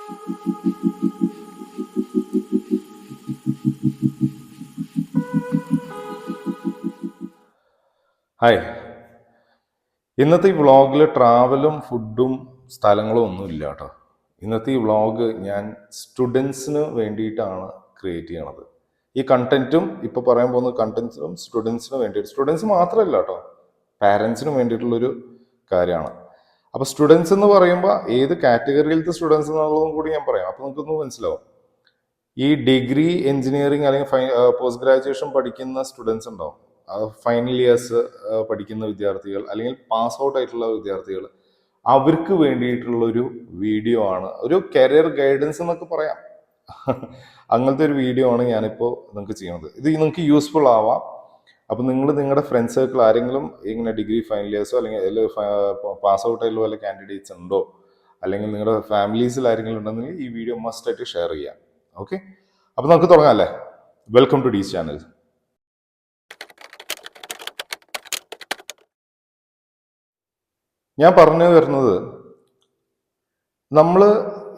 Hi. ഇന്നത്തെ ഈ വ്ളോഗിൽ ട്രാവലും ഫുഡും സ്ഥലങ്ങളും ഒന്നുമില്ല കേട്ടോ. ഇന്നത്തെ ഈ വ്ളോഗ് ഞാൻ സ്റ്റുഡൻസിന് വേണ്ടിയിട്ടാണ് ക്രിയേറ്റ് ചെയ്യണത്. ഈ കണ്ടന്റും ഇപ്പോൾ പറയാൻ പോകുന്ന കണ്ടന്റ്സും സ്റ്റുഡൻസിന് വേണ്ടിയിട്ട്, സ്റ്റുഡൻസ് മാത്രമല്ല കേട്ടോ, പാരൻസിനും വേണ്ടിയിട്ടുള്ളൊരു കാര്യമാണ്. അപ്പോൾ സ്റ്റുഡൻസ് എന്ന് പറയുമ്പോൾ ഏത് കാറ്റഗറിയിലത്തെ സ്റ്റുഡൻസ് എന്നുള്ളതും കൂടി ഞാൻ പറയാം. അപ്പോൾ നിങ്ങൾക്കൊന്ന് മനസ്സിലാവും. ഈ ഡിഗ്രി എഞ്ചിനീയറിംഗ് അല്ലെങ്കിൽ പോസ്റ്റ് ഗ്രാജുവേഷൻ പഠിക്കുന്ന സ്റ്റുഡൻസ് ഉണ്ടാവും, ഫൈനൽ ഇയേഴ്സ് പഠിക്കുന്ന വിദ്യാർത്ഥികൾ അല്ലെങ്കിൽ പാസ് ഔട്ട് ആയിട്ടുള്ള വിദ്യാർത്ഥികൾ, അവർക്ക് വേണ്ടിയിട്ടുള്ളൊരു വീഡിയോ ആണ്, ഒരു കരിയർ ഗൈഡൻസ് എന്നൊക്കെ പറയാം. അങ്ങനത്തെ ഒരു വീഡിയോ ആണ് ഞാനിപ്പോൾ നിങ്ങൾക്ക് ചെയ്യുന്നത്. ഇത് നിങ്ങൾക്ക് യൂസ്ഫുൾ ആവാം. അപ്പം നിങ്ങൾ നിങ്ങളുടെ ഫ്രണ്ട് സർക്കിൾ ആരെങ്കിലും ഇങ്ങനെ ഡിഗ്രി ഫൈനൽ ഇയേഴ്സോ അല്ലെങ്കിൽ പാസ് ഔട്ട് ആയിട്ടുള്ള വല്ല കാൻഡിഡേറ്റ്സ് ഉണ്ടോ, അല്ലെങ്കിൽ നിങ്ങളുടെ ഫാമിലീസിൽ ആരെങ്കിലും ഉണ്ടെങ്കിൽ ഈ വീഡിയോ മസ്റ്റ് ആയിട്ട് ഷെയർ ചെയ്യാം. ഓക്കെ, അപ്പം നമുക്ക് തുടങ്ങാം അല്ലേ. വെൽക്കം ടു ഡീസ് ചാനൽ. ഞാൻ പറഞ്ഞു വരുന്നത്, നമ്മൾ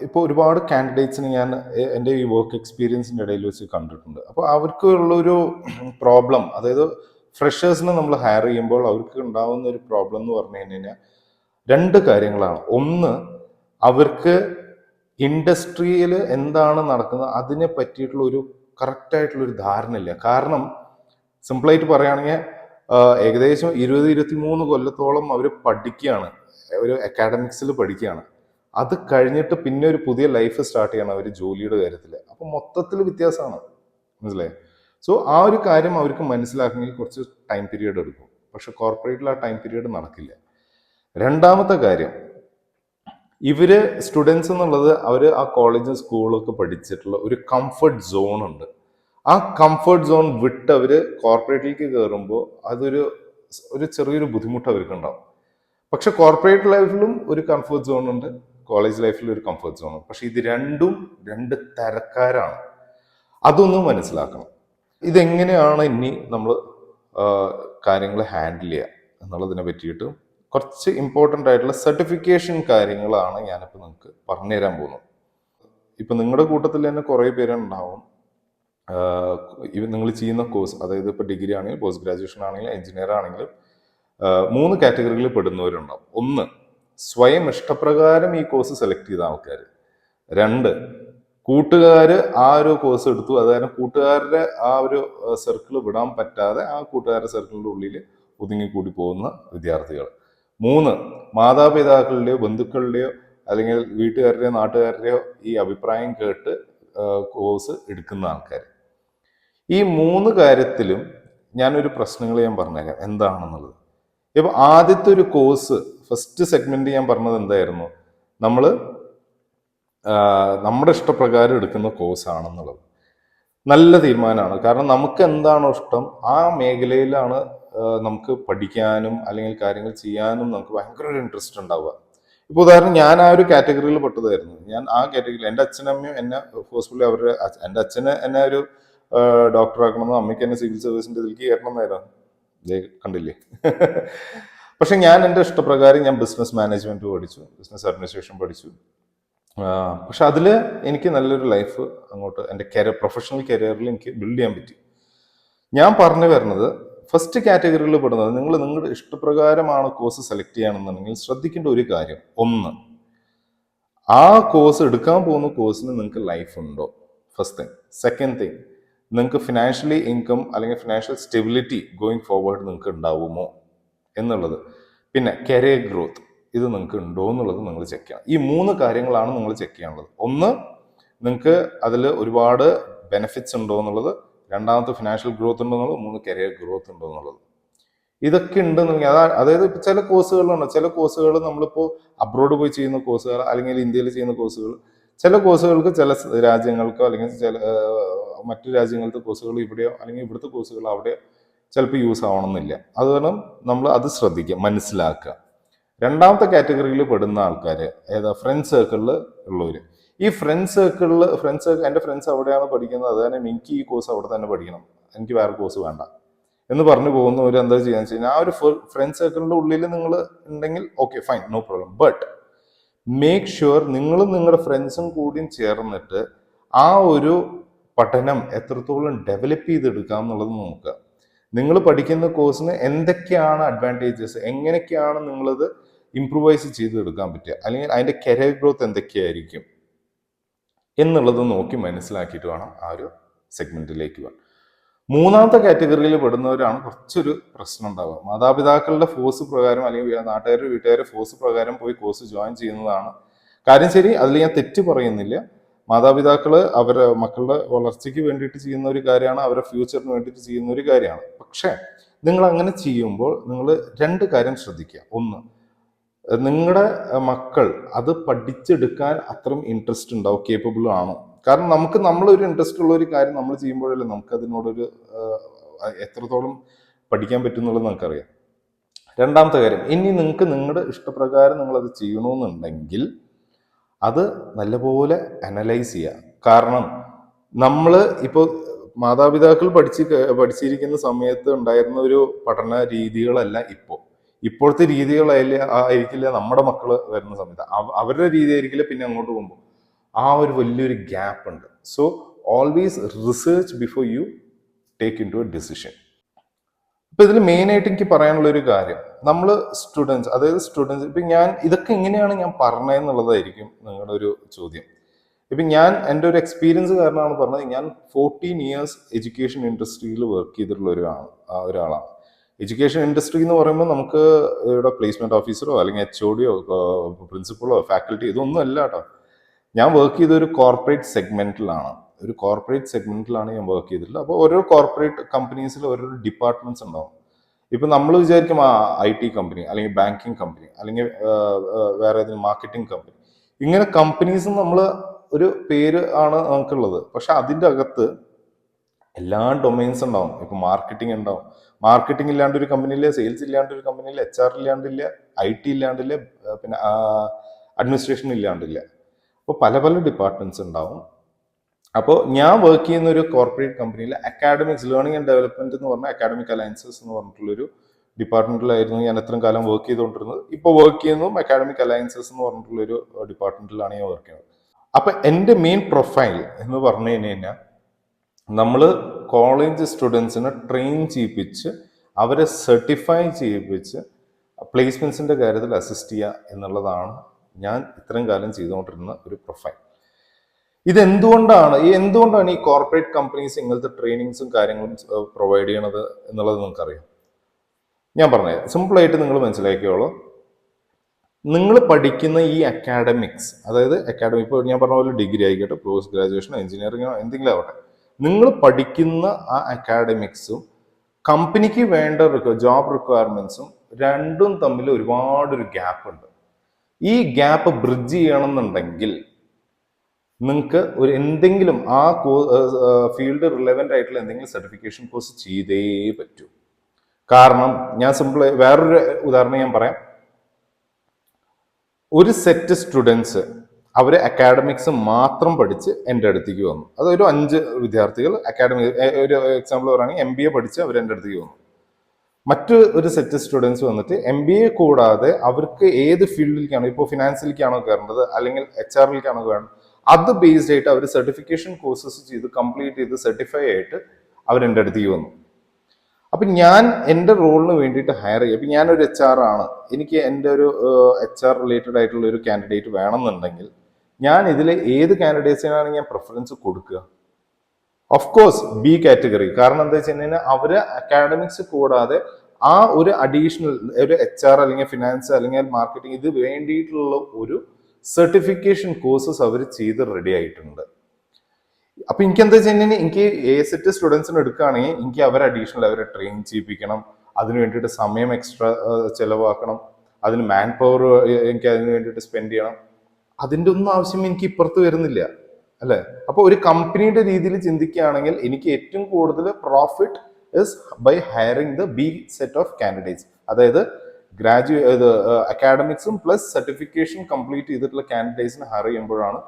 ഇപ്പോൾ ഒരുപാട് കാൻഡിഡേറ്റ്സിന് ഞാൻ എൻ്റെ ഈ വർക്ക് എക്സ്പീരിയൻസിൻ്റെ ഇടയിൽ വെച്ച് കണ്ടിട്ടുണ്ട്. അപ്പോൾ അവർക്കുള്ളൊരു പ്രോബ്ലം, അതായത് ഫ്രഷേഴ്സിനെ നമ്മൾ ഹയർ ചെയ്യുമ്പോൾ അവർക്ക് ഉണ്ടാകുന്ന ഒരു പ്രോബ്ലം എന്ന് പറഞ്ഞു കഴിഞ്ഞാൽ രണ്ട് കാര്യങ്ങളാണ്. ഒന്ന്, അവർക്ക് ഇൻഡസ്ട്രിയിൽ എന്താണ് നടക്കുന്നത് അതിനെ പറ്റിയിട്ടുള്ള ഒരു കറക്റ്റായിട്ടുള്ളൊരു ധാരണയില്ല. കാരണം സിമ്പിളായിട്ട് പറയുകയാണെങ്കിൽ ഏകദേശം 20-23 കൊല്ലത്തോളം അവർ പഠിക്കുകയാണ്, ഒരു അക്കാഡമിക്സിൽ പഠിക്കുകയാണ്. അത് കഴിഞ്ഞിട്ട് പിന്നെ ഒരു പുതിയ ലൈഫ് സ്റ്റാർട്ട് ചെയ്യണം അവർ ജോലിയുടെ കാര്യത്തിൽ. അപ്പം മൊത്തത്തിൽ വ്യത്യാസമാണ്, മനസ്സിലായി. സോ ആ ഒരു കാര്യം അവർക്ക് മനസ്സിലാക്കണമെങ്കിൽ കുറച്ച് ടൈം പീരീഡ് എടുക്കും. പക്ഷെ കോർപ്പറേറ്റിൽ ആ ടൈം പീരീഡ് നടക്കില്ല. രണ്ടാമത്തെ കാര്യം, ഇവര് സ്റ്റുഡൻസ് എന്നുള്ളത് അവർ ആ കോളേജും സ്കൂളൊക്കെ പഠിച്ചിട്ടുള്ള ഒരു കംഫർട്ട് സോൺ ഉണ്ട്. ആ കംഫർട്ട് സോൺ വിട്ട് അവർ കോർപ്പറേറ്റിലേക്ക് കയറുമ്പോൾ അതൊരു ചെറിയൊരു ബുദ്ധിമുട്ട് അവർക്ക് ഉണ്ടാവും. പക്ഷെ കോർപ്പറേറ്റ് ലൈഫിലും ഒരു കംഫർട്ട് സോൺ ഉണ്ട്, കോളേജ് ലൈഫിലും ഒരു കംഫർട്ട് സോൺ ഉണ്ട്. പക്ഷെ ഇത് രണ്ടും രണ്ട് തരക്കാരാണ്. അതൊന്നും മനസ്സിലാക്കണം. ഇതെങ്ങനെയാണ് ഇനി നമ്മൾ കാര്യങ്ങൾ ഹാൻഡിൽ ചെയ്യുക എന്നുള്ളതിനെ പറ്റിയിട്ട് കുറച്ച് ഇമ്പോർട്ടൻ്റ് ആയിട്ടുള്ള സർട്ടിഫിക്കേഷൻ കാര്യങ്ങളാണ് ഞാനിപ്പോൾ നിങ്ങൾക്ക് പറഞ്ഞുതരാൻ പോകുന്നത്. ഇപ്പം നിങ്ങളുടെ കൂട്ടത്തിൽ തന്നെ കുറേ പേരുണ്ടാവും നിങ്ങൾ ചെയ്യുന്ന കോഴ്സ്, അതായത് ഇപ്പോൾ ഡിഗ്രി ആണെങ്കിലും പോസ്റ്റ് ഗ്രാജുവേഷൻ ആണെങ്കിലും എഞ്ചിനീയർ ആണെങ്കിലും 3 കാറ്റഗറിയിൽ പെടുന്നവരുണ്ടാവും. ഒന്ന്, സ്വയം ഇഷ്ടപ്രകാരം ഈ കോഴ്സ് സെലക്ട് ചെയ്ത ആൾക്കാർ. 2, കൂട്ടുകാർ ആ ഒരു കോഴ്സ് എടുത്തു, അതായത് കൂട്ടുകാരുടെ ആ ഒരു സർക്കിൾ വിടാൻ പറ്റാതെ ആ കൂട്ടുകാരുടെ സർക്കിളിൻ്റെ ഉള്ളിൽ ഒതുങ്ങിക്കൂടി പോകുന്ന വിദ്യാർത്ഥികൾ. 3, മാതാപിതാക്കളുടെയോ ബന്ധുക്കളുടെയോ അല്ലെങ്കിൽ വീട്ടുകാരുടെയോ നാട്ടുകാരുടെയോ ഈ അഭിപ്രായം കേട്ട് കോഴ്സ് എടുക്കുന്ന ആൾക്കാർ. ഈ 3 കാര്യത്തിലും ഞാനൊരു പ്രശ്നങ്ങൾ ഞാൻ പറഞ്ഞേക്കാം എന്താണെന്നുള്ളത്. ഇപ്പൊ ആദ്യത്തെ ഒരു കോഴ്സ്, ഫസ്റ്റ് സെഗ്മെന്റ് ഞാൻ പറഞ്ഞത് എന്തായിരുന്നു, നമ്മൾ നമ്മുടെ ഇഷ്ടപ്രകാരം എടുക്കുന്ന കോഴ്സ് ആണെന്നുള്ളത് നല്ല തീരുമാനമാണ്. കാരണം നമുക്ക് എന്താണോ ഇഷ്ടം ആ മേഖലയിലാണ് നമുക്ക് പഠിക്കാനും അല്ലെങ്കിൽ കാര്യങ്ങൾ ചെയ്യാനും നമുക്ക് ഭയങ്കര ഒരു ഇൻട്രസ്റ്റ് ഉണ്ടാവുക. ഇപ്പൊ ഉദാഹരണം, ഞാൻ ആ ഒരു കാറ്റഗറിയിൽ പെട്ടതായിരുന്നു. ഞാൻ ആ കാറ്റഗറിയിൽ, എൻ്റെ അച്ഛനമ്മയും എന്നെ ഫോഴ്സ്ഫുള്ളി അവരുടെ, എൻ്റെ അച്ഛന് എന്നെ ഒരു ഡോക്ടറാക്കണമെന്നോ അമ്മയ്ക്ക് എന്നെ സിവിൽ സർവീസിന്റെ ഇതിലേക്ക് കയറണമെന്നായിരുന്നു. കണ്ടില്ലേ. പക്ഷെ ഞാൻ എൻ്റെ ഇഷ്ടപ്രകാരം ഞാൻ ബിസിനസ് മാനേജ്മെന്റ് പഠിച്ചു, ബിസിനസ് അഡ്മിനിസ്ട്രേഷൻ പഠിച്ചു. പക്ഷെ അതിൽ എനിക്ക് നല്ലൊരു ലൈഫ് അങ്ങോട്ട് എൻ്റെ പ്രൊഫഷണൽ കരിയറിൽ എനിക്ക് ബിൽഡ് ചെയ്യാൻ പറ്റി. ഞാൻ പറഞ്ഞു വരുന്നത്, ഫസ്റ്റ് കാറ്റഗറിയിൽ പെടുന്നത്, നിങ്ങൾ നിങ്ങളുടെ ഇഷ്ടപ്രകാരമാണ് കോഴ്സ് സെലക്ട് ചെയ്യണമെന്നുണ്ടെങ്കിൽ ശ്രദ്ധിക്കേണ്ട ഒരു കാര്യം, ഒന്ന്, ആ കോഴ്സ് എടുക്കാൻ പോകുന്ന കോഴ്സിന് നിങ്ങൾക്ക് ലൈഫ് ഉണ്ടോ, ഫസ്റ്റ് തിങ്. സെക്കൻഡ് തിങ്, നിങ്ങൾക്ക് ഫിനാൻഷ്യലി ഇൻകം അല്ലെങ്കിൽ ഫിനാൻഷ്യൽ സ്റ്റെബിലിറ്റി ഗോയിങ് ഫോർവേഡ് നിങ്ങൾക്ക് ഉണ്ടാവുമോ എന്നുള്ളത്. പിന്നെ കരിയർ ഗ്രോത്ത്, ഇത് നിങ്ങൾക്ക് ഉണ്ടോ എന്നുള്ളത് നിങ്ങൾ ചെക്ക് ചെയ്യണം. ഈ 3 കാര്യങ്ങളാണ് നിങ്ങൾ ചെക്ക് ചെയ്യാനുള്ളത്. ഒന്ന്, നിങ്ങൾക്ക് അതിൽ ഒരുപാട് ബെനിഫിറ്റ്സ് ഉണ്ടോ എന്നുള്ളത്. രണ്ടാമത്തെ, ഫിനാൻഷ്യൽ ഗ്രോത്ത് ഉണ്ടോ എന്നുള്ളത്. 3, കരിയർ ഗ്രോത്ത് ഉണ്ടോ എന്നുള്ളത്. ഇതൊക്കെ ഉണ്ടെന്നുണ്ടെങ്കിൽ അതായത് ചില കോഴ്സുകളുണ്ട്, ചില കോഴ്സുകൾ നമ്മളിപ്പോൾ അബ്രോഡ് പോയി ചെയ്യുന്ന കോഴ്സുകൾ അല്ലെങ്കിൽ ഇന്ത്യയിൽ ചെയ്യുന്ന കോഴ്സുകൾ, ചില കോഴ്സുകൾക്ക് ചില രാജ്യങ്ങൾക്കോ അല്ലെങ്കിൽ ചില മറ്റു രാജ്യങ്ങളിലത്തെ കോഴ്സുകൾ ഇവിടെയോ അല്ലെങ്കിൽ ഇവിടുത്തെ കോഴ്സുകൾ അവിടെ ചിലപ്പോൾ യൂസ് ആവണമെന്നില്ല. അതുകാരണം നമ്മൾ അത് ശ്രദ്ധിക്കുക, മനസ്സിലാക്കുക. രണ്ടാമത്തെ കാറ്റഗറിയിൽ പെടുന്ന ആൾക്കാർ ഏതാ, ഫ്രണ്ട് സർക്കിളിൽ ഉള്ളവർ. ഈ ഫ്രണ്ട് സർക്കിളിൽ എൻ്റെ ഫ്രണ്ട്സ് അവിടെയാണ് പഠിക്കുന്നത്, അത് തന്നെ എനിക്ക് ഈ കോഴ്സ് അവിടെ തന്നെ പഠിക്കണം, എനിക്ക് വേറെ കോഴ്സ് വേണ്ട എന്ന് പറഞ്ഞു പോകുന്നവർ എന്താ ചെയ്യാന്ന് വെച്ച് കഴിഞ്ഞാൽ, ആ ഒരു ഫ്രണ്ട് സർക്കിളിന്റെ ഉള്ളിൽ നിങ്ങൾ ഉണ്ടെങ്കിൽ okay fine, no problem. But make sure നിങ്ങളും നിങ്ങളുടെ ഫ്രണ്ട്സും കൂടിയും ചേർന്നിട്ട് ആ ഒരു പഠനം എത്രത്തോളം ഡെവലപ്പ് ചെയ്തെടുക്കാം എന്നുള്ളത് നോക്കുക. നിങ്ങൾ പഠിക്കുന്ന കോഴ്സിന് എന്തൊക്കെയാണ് അഡ്വാൻറ്റേജസ്, എങ്ങനെയൊക്കെയാണ് നിങ്ങളത് ഇംപ്രൂവൈസ് ചെയ്തെടുക്കാൻ പറ്റുക, അല്ലെങ്കിൽ അതിൻ്റെ കരിയർ ഗ്രോത്ത് എന്തൊക്കെയായിരിക്കും എന്നുള്ളത് നോക്കി മനസ്സിലാക്കിയിട്ട് വേണം ആ ഒരു സെഗ്മെന്റിലേക്ക് പോകാൻ. മൂന്നാമത്തെ കാറ്റഗറിയിൽ പെടുന്നവരാണ് കുറച്ചൊരു പ്രശ്നം ഉണ്ടാവുക. മാതാപിതാക്കളുടെ ഫോഴ്സ് പ്രകാരം അല്ലെങ്കിൽ നാട്ടുകാരുടെ വീട്ടുകാരുടെ ഫോഴ്സ് പ്രകാരം പോയി കോഴ്സ് ജോയിൻ ചെയ്യുന്നതാണ് കാര്യം. ശരി, അതിൽ ഞാൻ തെറ്റ് പറയുന്നില്ല. മാതാപിതാക്കള് അവരുടെ മക്കളുടെ വളർച്ചയ്ക്ക് വേണ്ടിയിട്ട് ചെയ്യുന്ന ഒരു കാര്യമാണ്, അവരുടെ ഫ്യൂച്ചറിന് വേണ്ടിയിട്ട് ചെയ്യുന്ന ഒരു കാര്യമാണ്. പക്ഷേ നിങ്ങൾ അങ്ങനെ ചെയ്യുമ്പോൾ നിങ്ങൾ രണ്ട് കാര്യം ശ്രദ്ധിക്കുക. ഒന്ന്, നിങ്ങളുടെ മക്കൾ അത് പഠിച്ചെടുക്കാൻ അത്രയും ഇൻട്രസ്റ്റ് ഉണ്ടാവും, കേപ്പബിൾ ആണോ? കാരണം നമ്മളൊരു ഇൻട്രസ്റ്റ് ഉള്ള ഒരു കാര്യം നമ്മൾ ചെയ്യുമ്പോഴല്ലേ നമുക്ക് അതിനോടൊരു എത്രത്തോളം പഠിക്കാൻ പറ്റും എന്നുള്ളത് നമുക്കറിയാം. രണ്ടാമത്തെ കാര്യം, ഇനി നിങ്ങൾക്ക് നിങ്ങളുടെ ഇഷ്ടപ്രകാരം നിങ്ങൾ അത് ചെയ്യണമെന്നുണ്ടെങ്കിൽ അത് നല്ലപോലെ അനലൈസ് ചെയ്യുക. കാരണം നമ്മൾ ഇപ്പോൾ മാതാപിതാക്കൾ പഠിച്ചിരിക്കുന്ന സമയത്ത് ഉണ്ടായിരുന്ന ഒരു പഠന രീതികളല്ല ഇപ്പോഴത്തെ രീതികളായിരിക്കില്ല നമ്മുടെ മക്കൾ വരുന്ന സമയത്ത്. അവരുടെ രീതി ആയിരിക്കില്ല പിന്നെ അങ്ങോട്ട് പോകുമ്പോൾ. ആ ഒരു വലിയൊരു ഗ്യാപ്പ് ഉണ്ട്. So always research before you take in to a decision. ഇപ്പൊ ഇതിൽ മെയിൻ ആയിട്ട് എനിക്ക് പറയാനുള്ള ഒരു കാര്യം, നമ്മൾ സ്റ്റുഡൻസ് ഇപ്പൊ ഇതൊക്കെ എങ്ങനെയാണ് ഞാൻ പറഞ്ഞതെന്നുള്ളതായിരിക്കും നിങ്ങളുടെ ഒരു ചോദ്യം. ഇപ്പൊ എൻ്റെ ഒരു എക്സ്പീരിയൻസ് കാരണമാണ് പറഞ്ഞത്. ഞാൻ 14 years എഡ്യൂക്കേഷൻ ഇൻഡസ്ട്രിയിൽ വർക്ക് ചെയ്തിട്ടുള്ള ഒരാളാണ്. എഡ്യൂക്കേഷൻ ഇൻഡസ്ട്രി എന്ന് പറയുമ്പോൾ നമുക്ക് ഇവിടെ പ്ലേസ്മെന്റ് ഓഫീസറോ അല്ലെങ്കിൽ HODയോ പ്രിൻസിപ്പളോ ഫാക്കൽറ്റി ഇതൊന്നും അല്ല കേട്ടോ. ഞാൻ വർക്ക് ചെയ്ത ഒരു കോർപ്പറേറ്റ് സെഗ്മെന്റിലാണ് ഞാൻ വർക്ക് ചെയ്തിട്ടുള്ളത്. അപ്പോൾ ഓരോ കോർപ്പറേറ്റ് കമ്പനീസിൽ ഓരോ ഡിപ്പാർട്ട്മെന്റ്സ് ഉണ്ടാവും. ഇപ്പൊ നമ്മൾ വിചാരിക്കും IT കമ്പനി അല്ലെങ്കിൽ ബാങ്കിങ് കമ്പനി അല്ലെങ്കിൽ വേറെ ഏതെങ്കിലും മാർക്കറ്റിംഗ് കമ്പനി, ഇങ്ങനെ കമ്പനീസ് നമ്മൾ ഒരു പേര് ആണ് നമുക്കുള്ളത്. പക്ഷെ അതിൻ്റെ അകത്ത് എല്ലാ ഡൊമൈൻസ് ഉണ്ടാവും. ഇപ്പൊ മാർക്കറ്റിംഗ് ഉണ്ടാവും. മാർക്കറ്റിംഗ് ഇല്ലാണ്ട് ഒരു കമ്പനിയില്ല, സെയിൽസ് ഇല്ലാണ്ട് ഒരു കമ്പനിയില്ല, HR ഇല്ലാണ്ടില്ല, IT ഇല്ലാണ്ടില്ല, പിന്നെ അഡ്മിനിസ്ട്രേഷൻ ഇല്ലാണ്ടില്ല. അപ്പോൾ പല ഡിപ്പാർട്ട്മെന്റ്സ് ഉണ്ടാവും. അപ്പോൾ ഞാൻ വർക്ക് ചെയ്യുന്ന ഒരു കോർപ്പറേറ്റ് കമ്പനിയിൽ അക്കാഡമിക്സ്, ലേണിംഗ് ആൻഡ് ഡെവലപ്മെന്റ് എന്ന് പറഞ്ഞ അക്കാഡമിക് അലയൻസസ് എന്ന് പറഞ്ഞിട്ടുള്ളൊരു ഡിപ്പാർട്ട്മെന്റിലായിരുന്നു ഞാൻ ഇത്രയും കാലം വർക്ക് ചെയ്തുകൊണ്ടിരുന്നത്. ഇപ്പോൾ വർക്ക് ചെയ്യുന്നതും അക്കാഡമിക് അലയൻസസ് എന്ന് പറഞ്ഞിട്ടുള്ളൊരു ഡിപ്പാർട്ട്മെന്റിലാണ് ഞാൻ വർക്ക് ചെയ്യുന്നത്. അപ്പൊ എൻ്റെ മെയിൻ പ്രൊഫൈൽ എന്ന് പറഞ്ഞു കഴിഞ്ഞാൽ നമ്മൾ കോളേജ് സ്റ്റുഡൻസിനെ ട്രെയിൻ ചെയ്യിപ്പിച്ച് അവരെ സർട്ടിഫൈ ചെയ്യിപ്പിച്ച് പ്ലേസ്മെന്റ്സിന്റെ കാര്യത്തിൽ അസിസ്റ്റ് ചെയ്യുക എന്നുള്ളതാണ് ഞാൻ ഇത്രയും കാലം ചെയ്തുകൊണ്ടിരുന്ന ഒരു പ്രൊഫൈൽ. എന്തുകൊണ്ടാണ് ഈ കോർപ്പറേറ്റ് കമ്പനീസ് ഇങ്ങനത്തെ ട്രെയിനിങ്സും കാര്യങ്ങളും പ്രൊവൈഡ് ചെയ്യണത് എന്നുള്ളത് നിങ്ങൾക്കറിയാം. ഞാൻ പറഞ്ഞത് സിമ്പിളായിട്ട് നിങ്ങൾ മനസ്സിലാക്കിയോളൂ. നിങ്ങൾ പഠിക്കുന്ന ഈ അക്കാഡമിക്സ്, അതായത് ഇപ്പോൾ ഞാൻ പറഞ്ഞ പോലെ ഡിഗ്രി ആയിക്കോട്ടെ, പോസ്റ്റ് ഗ്രാജുവേഷനോ എഞ്ചിനീയറിങ്ങോ എന്തെങ്കിലും ആവട്ടെ, നിങ്ങൾ പഠിക്കുന്ന ആ അക്കാഡമിക്സും കമ്പനിക്ക് വേണ്ട ജോബ് റിക്വയർമെന്റ്സും രണ്ടും തമ്മിൽ ഒരുപാടൊരു ഗ്യാപ്പ് ഉണ്ട്. ഈ ഗ്യാപ്പ് ബ്രിഡ്ജ് ചെയ്യണമെന്നുണ്ടെങ്കിൽ നിങ്ങൾക്ക് എന്തെങ്കിലും ആ ഫീൽഡ് റിലവൻ്റ് ആയിട്ടുള്ള എന്തെങ്കിലും സർട്ടിഫിക്കേഷൻ കോഴ്സ് ചെയ്തേ പറ്റൂ. കാരണം ഞാൻ വേറൊരു ഉദാഹരണം ഞാൻ പറയാം. ഒരു സെറ്റ് സ്റ്റുഡൻസ് അവർ അക്കാഡമിക്സ് മാത്രം പഠിച്ച് എൻ്റെ അടുത്തേക്ക് വന്നു. അതൊരു 5 വിദ്യാർത്ഥികൾ ഒരു എക്സാമ്പിൾ പറയുകയാണെങ്കിൽ MBA പഠിച്ച് അവർ എൻ്റെ അടുത്തേക്ക് വന്നു. ഒരു സെറ്റ് സ്റ്റുഡൻസ് വന്നിട്ട് MBA കൂടാതെ അവർക്ക് ഏത് ഫീൽഡിലേക്കാണോ, ഇപ്പോൾ ഫിനാൻസിലേക്കാണോ കയറേണ്ടത് അല്ലെങ്കിൽ HRലേക്കാണോ കയറേണ്ടത്, അത് ബേസ്ഡ് ആയിട്ട് അവർ സർട്ടിഫിക്കേഷൻ കോഴ്സസ് ചെയ്ത് കംപ്ലീറ്റ് ചെയ്ത് സർട്ടിഫൈ ആയിട്ട് അവർ എൻ്റെ അടുത്തേക്ക് വന്നു. അപ്പൊ ഞാൻ എൻ്റെ റോളിന് വേണ്ടിയിട്ട് ഹയർ ചെയ്യും. അപ്പൊ ഞാനൊരു HR ആണ്, എനിക്ക് എൻ്റെ ഒരു HR റിലേറ്റഡ് ആയിട്ടുള്ള ഒരു കാൻഡിഡേറ്റ് വേണമെന്നുണ്ടെങ്കിൽ ഞാൻ ഇതിലെ ഏത് കാൻഡിഡേറ്റ്സിനാണ് ഞാൻ പ്രിഫറൻസ് കൊടുക്കുക? Of course B category. കാരണം എന്താ വെച്ച് കഴിഞ്ഞാൽ അവര് അക്കാഡമിക്സ് കൂടാതെ ആ ഒരു അഡീഷണൽ ഒരു HR അല്ലെങ്കിൽ ഫിനാൻസ് അല്ലെങ്കിൽ മാർക്കറ്റിംഗ് ഇത് വേണ്ടിയിട്ടുള്ള ഒരു സർട്ടിഫിക്കേഷൻ കോഴ്സസ് അവർ ചെയ്ത് റെഡി ആയിട്ടുണ്ട്. അപ്പൊ എനിക്ക് എന്താ വെച്ച് കഴിഞ്ഞാൽ എനിക്ക് സെറ്റ് സ്റ്റുഡൻസിന് എടുക്കുകയാണെങ്കിൽ എനിക്ക് അവരെ ട്രെയിൻ ചെയ്യിപ്പിക്കണം, അതിന് വേണ്ടിയിട്ട് സമയം എക്സ്ട്രാ ചെലവാക്കണം, അതിന് മാൻ പവർ എനിക്ക് അതിന് വേണ്ടിയിട്ട് സ്പെൻഡ് ചെയ്യണം. അതിൻ്റെ ഒന്നും ആവശ്യം എനിക്ക് ഇപ്പുറത്ത് വരുന്നില്ല, അല്ലെ? അപ്പൊ ഒരു കമ്പനിയുടെ രീതിയിൽ ചിന്തിക്കുകയാണെങ്കിൽ എനിക്ക് ഏറ്റവും കൂടുതൽ profit is by hiring the B set of candidates. അതായത് അക്കാഡമിക്സും പ്ലസ് സർട്ടിഫിക്കേഷൻ കംപ്ലീറ്റ് ചെയ്തിട്ടുള്ള കാൻഡിഡേറ്റ്സിനെ ഹയർ ചെയ്യുമ്പോഴാണ്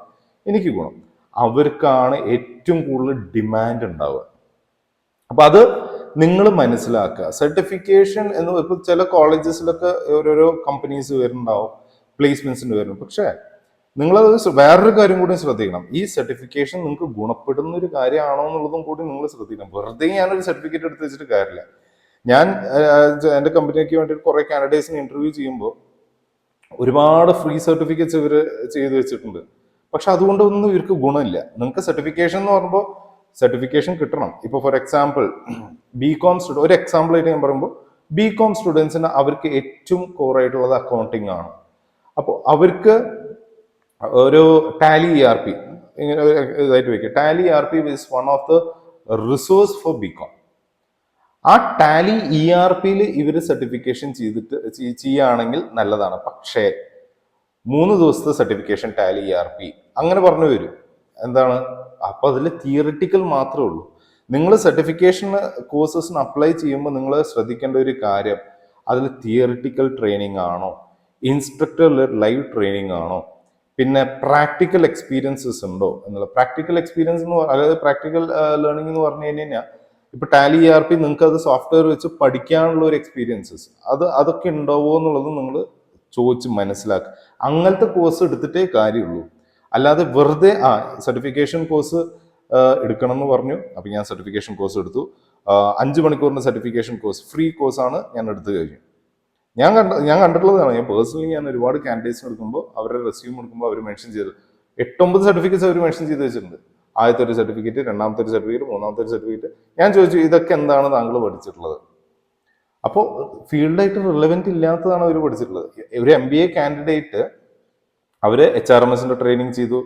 എനിക്ക് ഗുണം. അവർക്കാണ് ഏറ്റവും കൂടുതൽ ഡിമാൻഡ് ഉണ്ടാവുക. അപ്പൊ അത് നിങ്ങൾ മനസ്സിലാക്കുക. സർട്ടിഫിക്കേഷൻ എന്ന് ഇപ്പൊ ചില കോളേജസിലൊക്കെ ഓരോരോ കമ്പനീസ് വരുന്നുണ്ടാവും, പ്ലേസ്മെന്റ്സിന് വരുന്നു. പക്ഷെ നിങ്ങളത് വേറൊരു കാര്യം കൂടി ശ്രദ്ധിക്കണം. ഈ സർട്ടിഫിക്കേഷൻ നിങ്ങൾക്ക് ഗുണപ്പെടുന്ന ഒരു കാര്യമാണോ എന്നുള്ളതും കൂടി നിങ്ങൾ ശ്രദ്ധിക്കണം. വെറുതെ ഞാനൊരു സർട്ടിഫിക്കറ്റ് എടുത്ത് വെച്ചിട്ട് കാര്യമില്ല. ഞാൻ എൻ്റെ കമ്പനിക്ക് വേണ്ടി കുറെ കാൻഡിഡേറ്റ്സിന് ഇന്റർവ്യൂ ചെയ്യുമ്പോൾ ഒരുപാട് ഫ്രീ സർട്ടിഫിക്കറ്റ്സ് ഇവർ ചെയ്തു വെച്ചിട്ടുണ്ട്. പക്ഷെ അതുകൊണ്ടൊന്നും ഇവർക്ക് ഗുണമില്ല. നിങ്ങൾക്ക് സർട്ടിഫിക്കേഷൻ എന്ന് പറയുമ്പോൾ സർട്ടിഫിക്കേഷൻ കിട്ടണം. ഇപ്പൊ ഫോർ എക്സാമ്പിൾ ബികോം സ്റ്റുഡൻറ്, ഒരു എക്സാമ്പിൾ ആയിട്ട് ഞാൻ പറയുമ്പോൾ ബികോം സ്റ്റുഡൻസിന് അവർക്ക് ഏറ്റവും കോർ ആയിട്ടുള്ളത് അക്കൗണ്ടിങ് ആണ്. അപ്പോൾ അവർക്ക് ഒരു ടാലി ERP ഇങ്ങനെ ഇതായിട്ട് വെക്കുക. Tally ERP is one of the resource for BCom. ആ ടാലി ERPയിൽ ഇവർ സർട്ടിഫിക്കേഷൻ ചെയ്തിട്ട് ചെയ്യുകയാണെങ്കിൽ നല്ലതാണ്. പക്ഷേ 3 ദിവസത്തെ സർട്ടിഫിക്കേഷൻ ടാലി ERP അങ്ങനെ പറഞ്ഞു വരും. എന്താണ്? അപ്പൊ അതിൽ തിയറിറ്റിക്കൽ മാത്രമേ ഉള്ളൂ. നിങ്ങൾ സർട്ടിഫിക്കേഷൻ കോഴ്സസിന് അപ്ലൈ ചെയ്യുമ്പോൾ നിങ്ങൾ ശ്രദ്ധിക്കേണ്ട ഒരു കാര്യം, അതിൽ തിയറിറ്റിക്കൽ ട്രെയിനിങ് ആണോ, ഇൻസ്ട്രക്ടർ ലൈവ് ട്രെയിനിങ് ആണോ, പിന്നെ പ്രാക്ടിക്കൽ എക്സ്പീരിയൻസസ് ഉണ്ടോ എന്നുള്ള. പ്രാക്ടിക്കൽ എക്സ്പീരിയൻസ് എന്ന് അതായത് പ്രാക്ടിക്കൽ ലേണിംഗ് എന്ന് പറഞ്ഞു കഴിഞ്ഞാൽ ഇപ്പൊ ടാലി ERP നിങ്ങൾക്ക് അത് സോഫ്റ്റ്വെയർ വെച്ച് പഠിക്കാനുള്ള ഒരു എക്സ്പീരിയൻസസ് അതൊക്കെ ഉണ്ടാവോ എന്നുള്ളത് നിങ്ങൾ ചോദിച്ച് മനസ്സിലാക്കുക. അങ്ങനത്തെ കോഴ്സ് എടുത്തിട്ടേ കാര്യമുള്ളൂ. അല്ലാതെ വെറുതെ സർട്ടിഫിക്കേഷൻ കോഴ്സ് എടുക്കണം എന്ന് പറഞ്ഞു, അപ്പൊ ഞാൻ സർട്ടിഫിക്കേഷൻ കോഴ്സ് എടുത്തു. 5 മണിക്കൂറിന്റെ സർട്ടിഫിക്കേഷൻ കോഴ്സ് ഫ്രീ കോഴ്സാണ് ഞാൻ എടുത്തു കഴിഞ്ഞു. ഞാൻ കണ്ടിട്ടുള്ളതാണ്. ഞാൻ പേഴ്സണലി ഞാൻ ഒരുപാട് കാൻഡിഡേറ്റ്സിന് എടുക്കുമ്പോൾ അവരുടെ റെസ്യൂം എടുക്കുമ്പോൾ അവർ മെൻഷൻ ചെയ്ത് 8-9 സർട്ടിഫിക്കറ്റ്സ് അവർ മെൻഷൻ ചെയ്ത് വെച്ചിട്ടുണ്ട്. ആദ്യത്തെ ഒരു സർട്ടിഫിക്കറ്റ്, രണ്ടാമത്തെ ഒരു സർട്ടിഫിക്കറ്റ്, മൂന്നാമത്തെ ഒരു സർട്ടിഫിക്കറ്റ്. ഞാൻ ചോദിച്ചു ഇതൊക്കെ എന്താണ് താങ്കൾ പഠിച്ചിട്ടുള്ളത്? അപ്പോൾ ഫീൽഡായിട്ട് റിലവൻറ്റ് ഇല്ലാത്തതാണ് അവർ പഠിച്ചിട്ടുള്ളത്. ഒരു MBA കാൻഡിഡേറ്റ് അവര് HRMSന്റെ ട്രെയിനിങ് ചെയ്തു,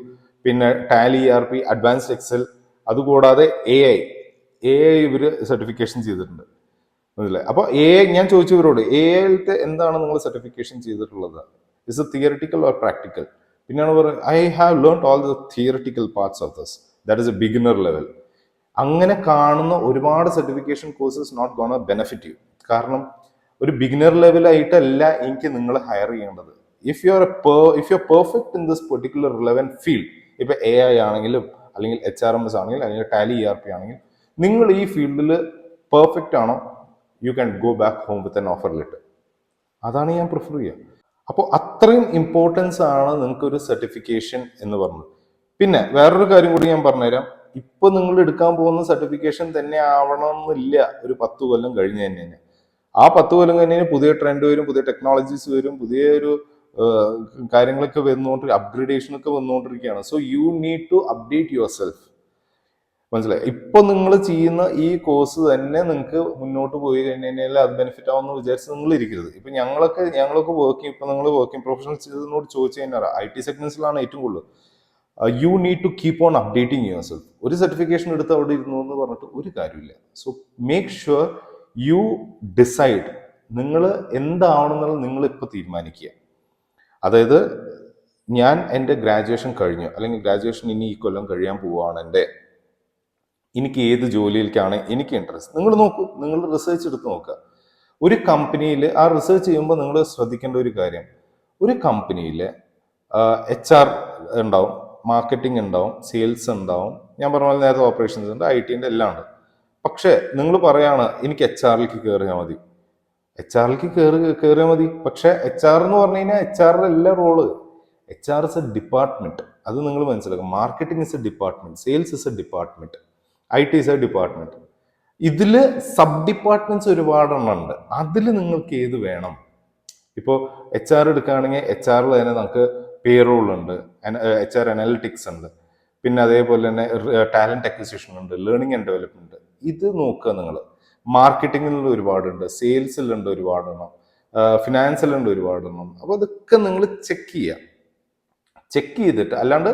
പിന്നെ ടാലി ERP, അഡ്വാൻസ്ഡ് എക്സൽ, അതുകൂടാതെ AI ഇവര് സർട്ടിഫിക്കേഷൻ ചെയ്തിട്ടുണ്ട്. മനസ്സിലായി? അപ്പൊ AI ഞാൻ ചോദിച്ചു ഇവരോട്, AIയിലത്തെ എന്താണ് നിങ്ങൾ സർട്ടിഫിക്കേഷൻ ചെയ്തിട്ടുള്ളത്? Is a theoretical or practical? പിന്നെയാണ് പറയുന്നത് I have learned all the theoretical parts of this, that is a beginner level. അങ്ങനെ കാണുന്ന ഒരുപാട് certification courses not gonna benefit you. കാരണം ഒരു ബിഗിനർ ലെവലായിട്ടല്ല എനിക്ക് നിങ്ങൾ ഹയർ ചെയ്യേണ്ടത്. If you are perfect in this particular relevant field, ഇപ്പൊ AI ആണെങ്കിലും അല്ലെങ്കിൽ HRMS ആണെങ്കിലും അല്ലെങ്കിൽ ടാലി ERP ആണെങ്കിലും, നിങ്ങൾ ഈ ഫീൽഡിൽ പെർഫെക്റ്റ് ആണോ, you can go back home with an offer letter. അതാണ് ഞാൻ പ്രിഫർ ചെയ്യുക. അപ്പോൾ അത്രയും ഇമ്പോർട്ടൻസ് ആണ് നിങ്ങൾക്ക് ഒരു സർട്ടിഫിക്കേഷൻ എന്ന് പറഞ്ഞത്. പിന്നെ വേറൊരു കാര്യം കൂടി ഞാൻ പറഞ്ഞുതരാം. ഇപ്പൊ നിങ്ങൾ എടുക്കാൻ പോകുന്ന സർട്ടിഫിക്കേഷൻ തന്നെ ആവണമെന്നില്ല ഒരു 10 കൊല്ലം കഴിഞ്ഞ് തന്നെ. ആ 10 കൊല്ലം കഴിഞ്ഞ് പുതിയ ട്രെൻഡ് വരും, പുതിയ ടെക്നോളജീസ് വരും, പുതിയ ഒരു കാര്യങ്ങളൊക്കെ വന്നുകൊണ്ട് അപ്ഗ്രേഡേഷൻ ഒക്കെ വന്നുകൊണ്ടിരിക്കുകയാണ്. So you need to update yourself. മനസ്സിലായി? ഇപ്പൊ നിങ്ങൾ ചെയ്യുന്ന ഈ കോഴ്സ് തന്നെ നിങ്ങൾക്ക് മുന്നോട്ട് പോയി കഴിഞ്ഞാൽ അത് ബെനിഫിറ്റ് ആവുമെന്ന് വിചാരിച്ച് നിങ്ങൾ ഇരിക്കരുത്. ഇപ്പൊ ഞങ്ങളൊക്കെ വർക്കിംഗ്, ഇപ്പൊ നിങ്ങൾ വർക്കിംഗ് പ്രൊഫഷണൽസിനോട് ചോദിച്ചു കഴിഞ്ഞാൽ IT സെഗ്മെന്റ്സിലാണ് ഏറ്റവും കൂടുതൽ. You need to keep on updating yourself. ഒരു സർട്ടിഫിക്കേഷൻ എടുത്ത് അവിടെ ഇരുന്നു എന്ന് പറഞ്ഞിട്ട് ഒരു കാര്യമില്ല. So make sure you decide നിങ്ങൾ എന്താവണമെന്നുള്ളത് നിങ്ങൾ ഇപ്പൊ തീരുമാനിക്കുക. അതായത് ഞാൻ എൻ്റെ ഗ്രാജുവേഷൻ കഴിഞ്ഞു, അല്ലെങ്കിൽ ഗ്രാജുവേഷൻ ഇനി ഈ കൊല്ലം കഴിയാൻ പോവുകയാണ്, എനിക്ക് ഏത് ജോലിയിലേക്കാണ് എനിക്ക് ഇൻട്രസ്റ്റ്. നിങ്ങൾ നോക്കൂ, നിങ്ങൾ റിസർച്ച് എടുത്ത് നോക്കുക. ഒരു കമ്പനിയിൽ ആ റിസർച്ച് ചെയ്യുമ്പോൾ നിങ്ങൾ ശ്രദ്ധിക്കേണ്ട ഒരു കാര്യം, ഒരു കമ്പനിയിൽ HR ഉണ്ടാവും, മാർക്കറ്റിംഗ് ഉണ്ടാവും, സെയിൽസ് ഉണ്ടാവും, ഞാൻ പറഞ്ഞ പോലെ നേരത്തെ ഓപ്പറേഷൻസ് ഉണ്ട്, IT എല്ലാം ഉണ്ട്. പക്ഷേ നിങ്ങൾ പറയാണ് എനിക്ക് HR കയറിയാൽ മതി, കയറിയാൽ മതി. പക്ഷെ HR എന്ന് പറഞ്ഞു കഴിഞ്ഞാൽ HR എല്ലാ role. HR is a department, അത് നിങ്ങൾ മനസ്സിലാക്കും. Marketing is a department, sales is a department, IT is a department. ഇതില് സബ് ഡിപ്പാർട്ട്മെന്റ്സ് ഒരുപാടെണ്ണം ഉണ്ട്. അതിൽ നിങ്ങൾക്ക് ഏത് വേണം? ഇപ്പോൾ HR എടുക്കുകയാണെങ്കിൽ HR തന്നെ നമുക്ക് പേറോൾ ഉണ്ട്, HR അനലിറ്റിക്സ് ഉണ്ട്, പിന്നെ അതേപോലെ തന്നെ ടാലന്റ് അക്വിസിഷൻ ഉണ്ട്, ലേണിംഗ് ആൻഡ് ഡെവലപ്മെന്റ്. ഇത് നോക്കുക നിങ്ങൾ. മാർക്കറ്റിംഗിൽ ഒരുപാടുണ്ട്, സെയിൽസിലുണ്ട് ഒരുപാടെണ്ണം, ഫിനാൻസിലുണ്ട് ഒരുപാടെണ്ണം. അപ്പൊ അതൊക്കെ നിങ്ങൾ ചെക്ക് ചെയ്തിട്ട്, അല്ലാണ്ട്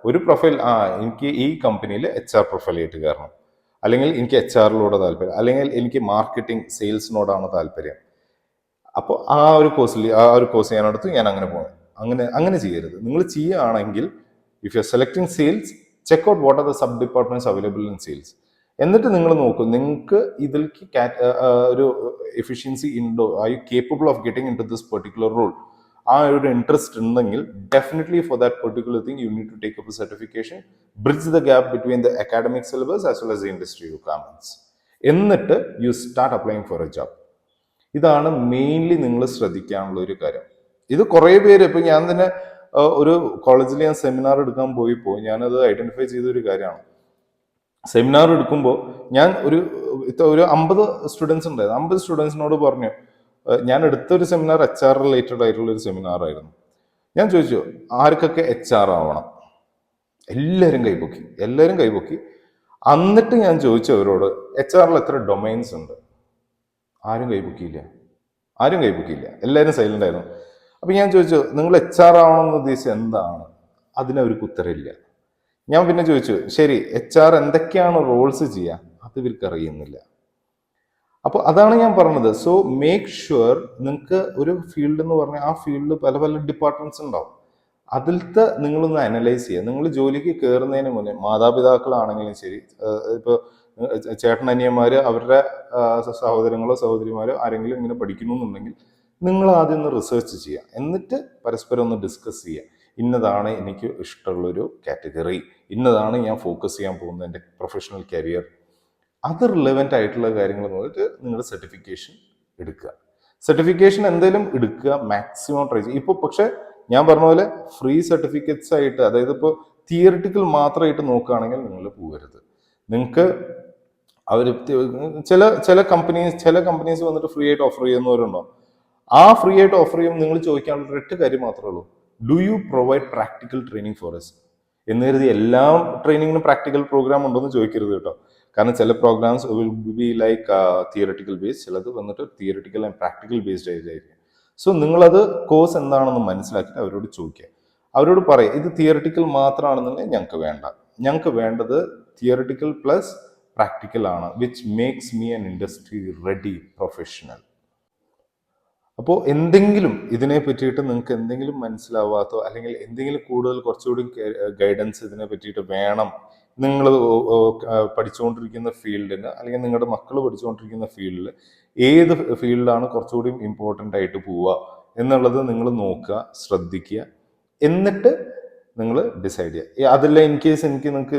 ഒരു പ്രൊഫൈൽ എനിക്ക് ഈ കമ്പനിയിൽ HR പ്രൊഫൈലായിട്ട് കയറണം, അല്ലെങ്കിൽ എനിക്ക് HR താല്പര്യം, അല്ലെങ്കിൽ എനിക്ക് മാർക്കറ്റിംഗ് സെയിൽസിനോടാണ് താല്പര്യം, അപ്പോൾ ആ ഒരു കോഴ്സ് ഞാൻ എടുത്ത് ഞാൻ അങ്ങനെ പോകണം. അങ്ങനെ ചെയ്യരുത്. നിങ്ങൾ ചെയ്യുകയാണെങ്കിൽ if you are selecting sales, check out what are the sub departments available in sales. എന്നിട്ട് നിങ്ങൾ നോക്കും നിങ്ങൾക്ക് ഇതിലേക്ക് ഒരു എഫിഷ്യൻസി ഉണ്ടോ, are you capable of getting in to this particular role. ആ ഒരു ഇൻട്രസ്റ്റ് ഉണ്ടെങ്കിൽ definitely for that particular thing you need to take up a certification, bridge the gap between the academic syllabus as well as the industry requirements. എന്നിട്ട് you start applying four a job. ഇതാണ് mainly നിങ്ങൾ ശ്രദ്ധിക്കാനുള്ള ഒരു കാര്യം. ഇത് കുറേ പേര്, ഇപ്പൊ ഞാൻ തന്നെ ഒരു കോളേജിൽ ഞാൻ സെമിനാർ എടുക്കാൻ പോയപ്പോൾ ഞാനത് ഐഡന്റിഫൈ ചെയ്ത ഒരു കാര്യമാണ്. സെമിനാർ എടുക്കുമ്പോൾ ഞാൻ ഒരു 50 സ്റ്റുഡൻസ് ഉണ്ടായിരുന്നു. 50 സ്റ്റുഡൻസിനോട് പറഞ്ഞു, ഞാൻ എടുത്തൊരു സെമിനാർ HR റിലേറ്റഡ് ആയിട്ടുള്ള ഒരു സെമിനാർ ആയിരുന്നു. ഞാൻ ചോദിച്ചു ആർക്കൊക്കെ HR ആവണം. എല്ലാവരും കൈപൊക്കി. എന്നിട്ട് ഞാൻ ചോദിച്ചു അവരോട് HR എത്ര ഡൊമൈൻസ് ഉണ്ട്. ആരും കൈപൊക്കിയില്ല. എല്ലാവരും സൈലന്റ് ആയിരുന്നു. അപ്പൊ ഞാൻ ചോദിച്ചു നിങ്ങൾ HR ആവണമെന്ന് ഉദ്ദേശിച്ചത് എന്താണ്? അതിനവർക്ക് ഉത്തരമില്ല. ഞാൻ പിന്നെ ചോദിച്ചു ശരി HR എന്തൊക്കെയാണ് റോൾസ് ചെയ്യുക? അത് ഇവർക്ക് അറിയുന്നില്ല. അപ്പോൾ അതാണ് ഞാൻ പറഞ്ഞത്. സോ മേക്ക് ഷുവർ നിങ്ങൾക്ക് ഒരു ഫീൽഡ് എന്ന് പറഞ്ഞാൽ ആ ഫീൽഡിൽ പല പല ഡിപ്പാർട്ട്മെന്റ്സ് ഉണ്ടാവും. അതിലത്തെ നിങ്ങളൊന്ന് അനലൈസ് ചെയ്യുക. നിങ്ങൾ ജോലിക്ക് കയറുന്നതിന് മുന്നേ മാതാപിതാക്കളാണെങ്കിലും ശരി, ഇപ്പോൾ ചേട്ടനനിയന്മാര് അവരുടെ സഹോദരങ്ങളോ സഹോദരിമാരോ ആരെങ്കിലും ഇങ്ങനെ പഠിക്കണമെന്നുണ്ടെങ്കിൽ നിങ്ങൾ ആദ്യം ഒന്ന് റിസർച്ച് ചെയ്യുക. എന്നിട്ട് പരസ്പരം ഒന്ന് ഡിസ്കസ് ചെയ്യുക. ഇന്നതാണ് എനിക്ക് ഇഷ്ടമുള്ളൊരു കാറ്റഗറി, ഇന്നതാണ് ഞാൻ ഫോക്കസ് ചെയ്യാൻ പോകുന്നത് എൻ്റെ പ്രൊഫഷണൽ കരിയർ. അത് റിലവൻ്റ് ആയിട്ടുള്ള കാര്യങ്ങൾ നോക്കിയിട്ട് നിങ്ങളുടെ സർട്ടിഫിക്കേഷൻ എടുക്കുക. സർട്ടിഫിക്കേഷൻ എന്തെങ്കിലും എടുക്കുക, മാക്സിമം ട്രൈ ചെയ്യുക. ഇപ്പോൾ പക്ഷെ ഞാൻ പറഞ്ഞ പോലെ ഫ്രീ സർട്ടിഫിക്കറ്റ്സ് ആയിട്ട്, അതായത് ഇപ്പോൾ തിയറിറ്റിക്കൽ മാത്രമായിട്ട് നോക്കുകയാണെങ്കിൽ നിങ്ങൾ പോകരുത്. നിങ്ങൾക്ക് അവർ ചില കമ്പനീസ് വന്നിട്ട് ഫ്രീ ആയിട്ട് ഓഫർ ചെയ്യുന്നവരുണ്ടോ? ആ ഫ്രീ ആയിട്ട് ഓഫർ ചെയ്യുമ്പോൾ നിങ്ങൾ ചോദിക്കാനുള്ള ഒരൊറ്റ കാര്യം മാത്രമേ ഉള്ളൂ, do you provide practical training for S എന്ന് കരുതി എല്ലാ ട്രെയിനിങ്ങിനും പ്രാക്ടിക്കൽ പ്രോഗ്രാം ഉണ്ടോ എന്ന് ചോദിക്കരുത് കേട്ടോ. കാരണം ചില programs will be like theoretical based, ചിലത് വന്നിട്ട് തിയറിറ്റിക്കൽ ആൻഡ് പ്രാക്ടിക്കൽ ബേസ്ഡ് ആയിരിക്കും. സോ നിങ്ങളത് കോഴ്സ് എന്താണെന്ന് മനസ്സിലാക്കിയിട്ട് അവരോട് ചോദിക്കുക. അവരോട് പറയുക ഇത് തിയറിറ്റിക്കൽ മാത്രമാണെന്നുണ്ടെങ്കിൽ ഞങ്ങൾക്ക് വേണ്ടത് തിയറിറ്റിക്കൽ പ്ലസ് പ്രാക്ടിക്കൽ ആണ്, which makes me an industry ready professional. അപ്പോൾ എന്തെങ്കിലും ഇതിനെ പറ്റിയിട്ട് നിങ്ങൾക്ക് എന്തെങ്കിലും മനസ്സിലാവാത്തോ അല്ലെങ്കിൽ എന്തെങ്കിലും കൂടുതൽ കുറച്ചുകൂടി ഗൈഡൻസ് ഇതിനെ പറ്റിയിട്ട് വേണം, നിങ്ങൾ പഠിച്ചുകൊണ്ടിരിക്കുന്ന ഫീൽഡിന് അല്ലെങ്കിൽ നിങ്ങളുടെ മക്കൾ പഠിച്ചുകൊണ്ടിരിക്കുന്ന ഫീൽഡിൽ ഏത് ഫീൽഡിലാണ് കുറച്ചുകൂടി ഇമ്പോർട്ടൻ്റ് ആയിട്ട് പോവുക എന്നുള്ളത് നിങ്ങൾ നോക്കുക, ശ്രദ്ധിക്കുക. എന്നിട്ട് നിങ്ങൾ ഡിസൈഡ് ചെയ്യുക. അതല്ല ഇൻ കേസ് നിങ്ങൾക്ക്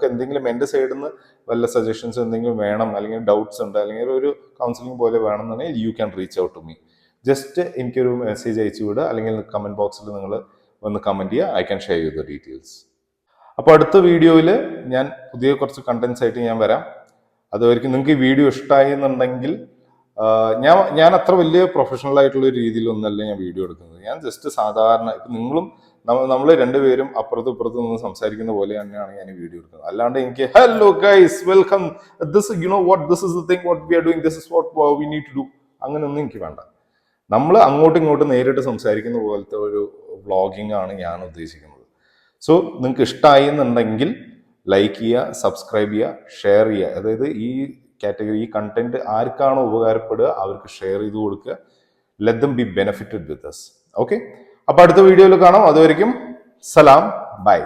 എന്തെങ്കിലും എൻ്റെ സൈഡിൽ നിന്ന് വല്ല സജഷൻസ് എന്തെങ്കിലും വേണം, അല്ലെങ്കിൽ ഡൗട്ട്സ് ഉണ്ട്, അല്ലെങ്കിൽ ഒരു കൗൺസിലിംഗ് പോലെ വേണമെന്നുണ്ടെങ്കിൽ you can reach out to me. Just എനിക്കൊരു മെസ്സേജ് അയച്ചു വിടുക, അല്ലെങ്കിൽ കമൻറ്റ് ബോക്സിൽ നിങ്ങൾ വന്ന് കമൻറ്റ് ചെയ്യുക. I can share you the details. അപ്പോൾ അടുത്ത വീഡിയോയിൽ ഞാൻ പുതിയ കുറച്ച് കണ്ടന്റ്സ് ആയിട്ട് ഞാൻ വരാം. അതുവരെയ്ക്കും നിങ്ങൾക്ക് ഈ വീഡിയോ ഇഷ്ടമായി എന്നുണ്ടെങ്കിൽ, ഞാൻ അത്ര വലിയ പ്രൊഫഷണൽ ആയിട്ടുള്ള ഒരു രീതിയിലൊന്നല്ല ഞാൻ വീഡിയോ എടുക്കുന്നത്. ഞാൻ ജസ്റ്റ് സാധാരണ ഇപ്പം നിങ്ങളും നമ്മൾ രണ്ടുപേരും അപ്പുറത്തും ഇപ്പുറത്തും നിന്ന് സംസാരിക്കുന്ന പോലെ തന്നെയാണ് ഞാൻ വീഡിയോ എടുക്കുന്നത്. അല്ലാണ്ട് എനിക്ക് hello guys welcome this what this is the thing what we are doing this is what we need to do അങ്ങനെയൊന്നും എനിക്ക് വേണ്ട. നമ്മൾ അങ്ങോട്ടും ഇങ്ങോട്ടും നേരിട്ട് സംസാരിക്കുന്ന പോലത്തെ ഒരു വ്ളോഗിംഗ് ആണ് ഞാൻ ഉദ്ദേശിക്കുന്നത്. സോ നിങ്ങൾക്ക് ഇഷ്ടമായി എന്നുണ്ടെങ്കിൽ ലൈക്ക് ചെയ്യുക, സബ്സ്ക്രൈബ് ചെയ്യുക, ഷെയർ ചെയ്യുക. അതായത് ഈ കാറ്റഗറി, ഈ കണ്ടന്റ് ആർക്കാണോ ഉപകാരപ്പെടുക അവർക്ക് ഷെയർ ചെയ്ത് കൊടുക്കുക. ലെറ്റ് ദം ബി ബെനിഫിറ്റഡ് വിത്ത് us. ഓക്കെ, അപ്പൊ അടുത്ത വീഡിയോയിൽ കാണാം. അതുവരെയ്ക്കും സലാം, ബൈ.